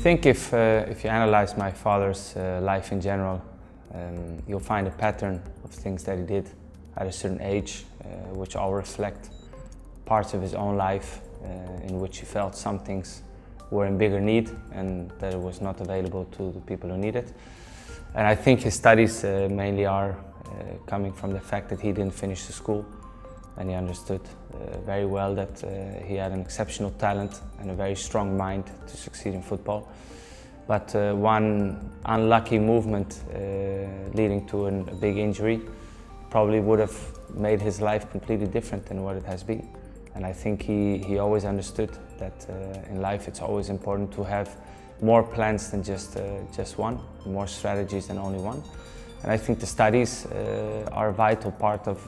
think if you analyze my father's life in general, you'll find a pattern of things that he did at a certain age, which all reflect parts of his own life in which he felt some things were in bigger need and that it was not available to the people who need it. And I think his studies mainly are coming from the fact that he didn't finish the school, and he understood very well that he had an exceptional talent and a very strong mind to succeed in football. But one unlucky movement leading to a big injury probably would have made his life completely different than what it has been. And I think he always understood that in life it's always important to have more plans than just one, more strategies than only one. And I think the studies are a vital part of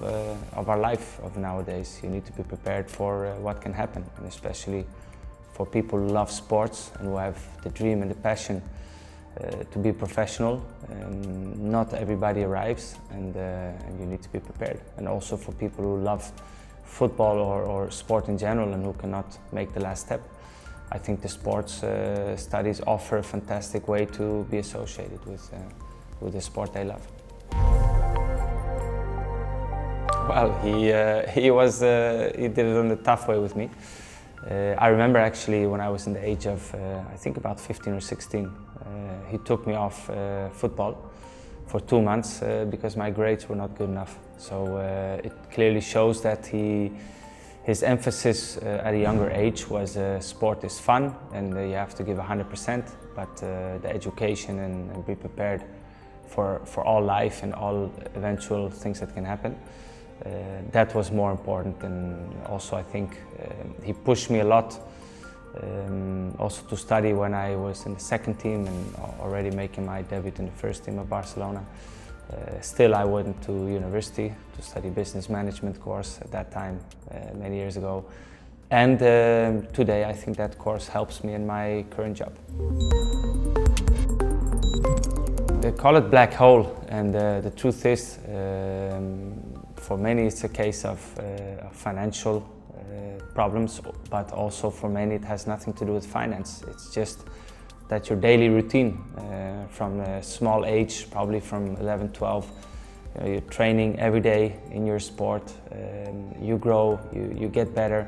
our life of nowadays. You need to be prepared for what can happen, and especially for people who love sports and who have the dream and the passion to be professional. Not everybody arrives, and you need to be prepared. And also for people who love football or sport in general and who cannot make the last step, I think the sports studies offer a fantastic way to be associated with the sport they love. Well, he did it in a tough way with me. I remember actually when I was in the age of, I think about 15 or 16, he took me off football for 2 months because my grades were not good enough. So it clearly shows that his emphasis at a younger age was sport is fun and you have to give 100%, but the education and be prepared for all life and all eventual things that can happen. That was more important, and also I think he pushed me a lot also to study when I was in the second team and already making my debut in the first team of Barcelona. Still I went to university to study business management course at that time, many years ago. And today I think that course helps me in my current job. They call it black hole, and the truth is, for many it's a case of financial problems, but also for many it has nothing to do with finance. It's just that your daily routine from a small age, probably from 11, 12, you're training every day in your sport, you grow, you get better,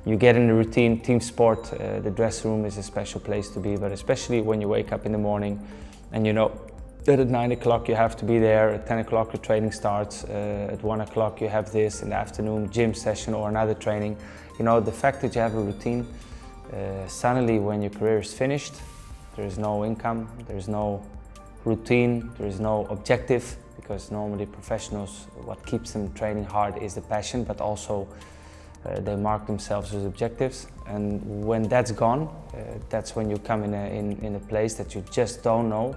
you get in the routine, team sport, the dressing room is a special place to be, but especially when you wake up in the morning and you know that at 9 o'clock you have to be there, at 10 o'clock your training starts, at 1 o'clock you have this, in the afternoon gym session or another training. You know, the fact that you have a routine, suddenly when your career is finished, there is no income, there is no routine, there is no objective, because normally professionals, what keeps them training hard is the passion, but also they mark themselves as objectives. And when that's gone, that's when you come in a place that you just don't know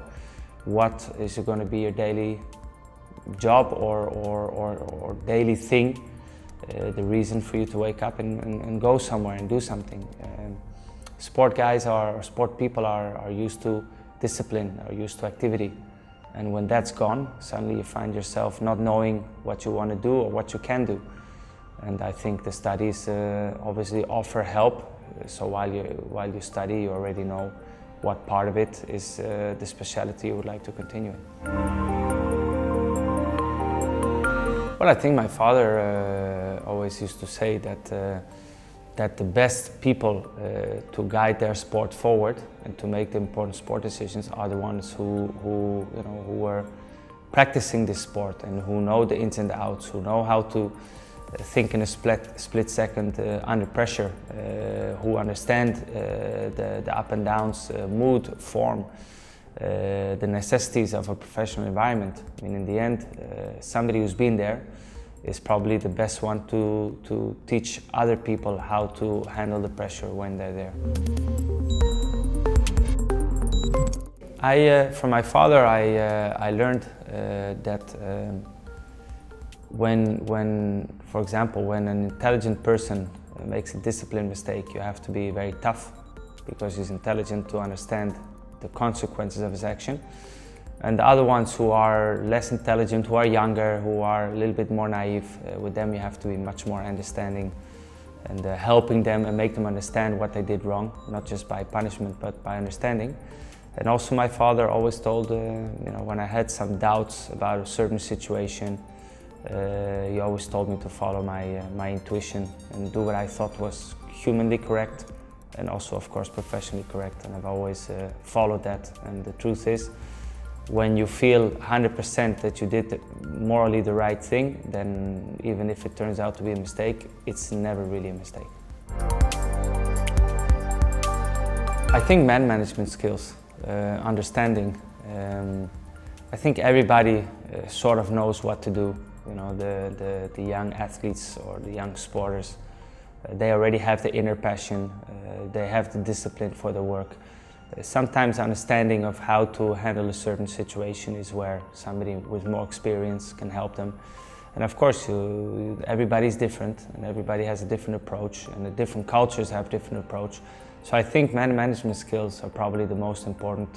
what is going to be your daily job or daily thing, the reason for you to wake up and go somewhere and do something. Sport guys or sport people are used to discipline, are used to activity. And when that's gone, suddenly you find yourself not knowing what you want to do or what you can do. And I think the studies obviously offer help. So while you study, you already know what part of it is the specialty you would like to continue in. Well, I think my father always used to say that the best people to guide their sport forward and to make the important sport decisions are the ones who were practicing this sport and who know the ins and outs, who know how to think in a split second under pressure, who understand the up and downs, mood, form, the necessities of a professional environment. I mean, in the end, somebody who's been there is probably the best one to teach other people how to handle the pressure when they're there. From my father, I learned that when, for example, when an intelligent person makes a discipline mistake, you have to be very tough because he's intelligent to understand the consequences of his action. And the other ones who are less intelligent, who are younger, who are a little bit more naive, with them you have to be much more understanding and helping them and make them understand what they did wrong, not just by punishment but by understanding. And also my father always told, when I had some doubts about a certain situation, he always told me to follow my intuition and do what I thought was humanly correct and also, of course, professionally correct. And I've always followed that. And the truth is, when you feel 100% that you did morally the right thing, then even if it turns out to be a mistake, it's never really a mistake. I think man management skills, understanding. I think everybody sort of knows what to do. The young athletes or the young sporters, they already have the inner passion, they have the discipline for the work. Sometimes understanding of how to handle a certain situation is where somebody with more experience can help them. And of course, everybody's different and everybody has a different approach, and the different cultures have different approach. So I think man management skills are probably the most important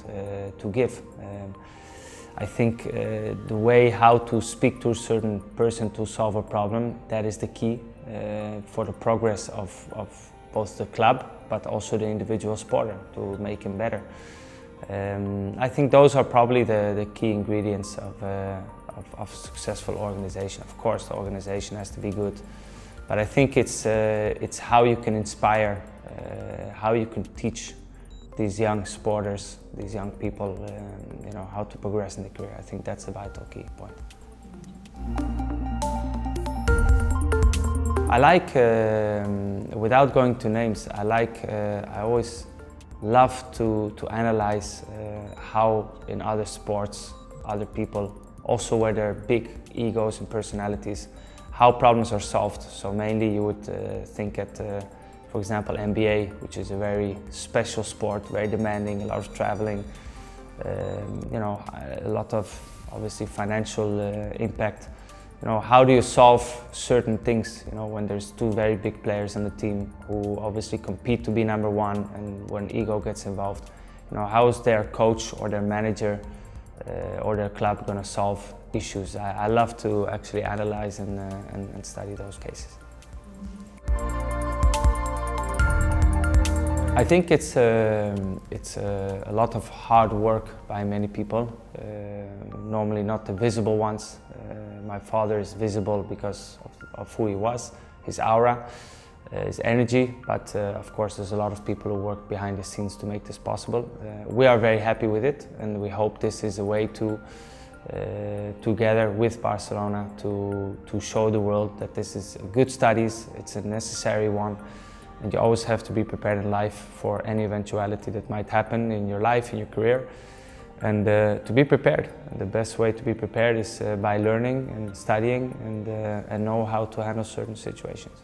to give. I think the way how to speak to a certain person to solve a problem, that is the key for the progress of both the club but also the individual sporter, to make him better. I think those are probably the key ingredients of successful organization. Of course, the organization has to be good, but I think it's how you can inspire, how you can teach these young sporters, these young people, how to progress in their career. I think that's a vital key point. I like, without going to names, I always love to analyze how in other sports, other people, also where there are big egos and personalities, how problems are solved. So mainly you would think at, for example, NBA, which is a very special sport, very demanding, a lot of traveling, a lot of obviously financial impact. How do you solve certain things, when there's two very big players on the team who obviously compete to be number one, and when ego gets involved, how is their coach or their manager or their club going to solve issues? I love to actually analyze and study those cases. I think it's a lot of hard work by many people, normally not the visible ones. My father is visible because of who he was, his aura, his energy, but of course there's a lot of people who work behind the scenes to make this possible. We are very happy with it, and we hope this is a way to, together with Barcelona, to show the world that this is good studies, it's a necessary one. And you always have to be prepared in life for any eventuality that might happen in your life, in your career. And to be prepared. The best way to be prepared is by learning and studying and know how to handle certain situations.